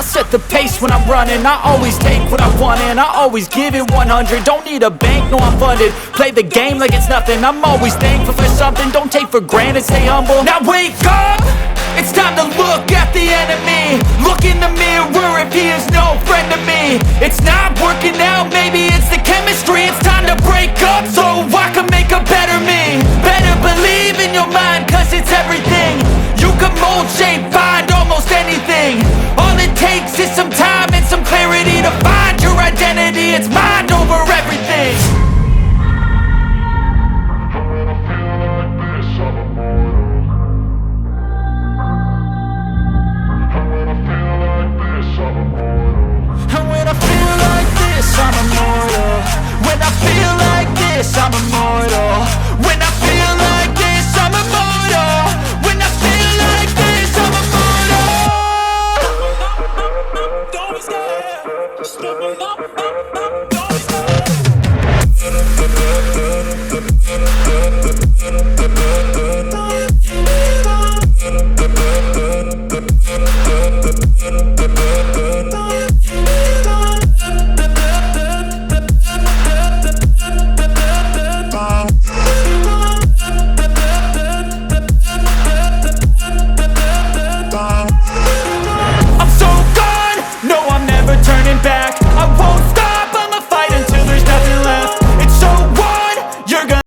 I set the pace when I'm running. I always take what I want and I always give it 100. Don't need a bank, no I'm funded. Play the game like it's nothing. I'm always thankful for something. Don't take for granted, stay humble. Now wake up, it's time to look at the enemy. Look in the mirror if he is no friend to me. It's not working out, maybe it's the chemistry. It's time to break up so I can make a better me. Better believe in your mind, cause it's everything. You can mold, shape, find almost anything. All it takes is some time and some clarity to find your identity. It's mind over everything. And when I feel like this, I'm immortal. When I feel like this, I'm immortal.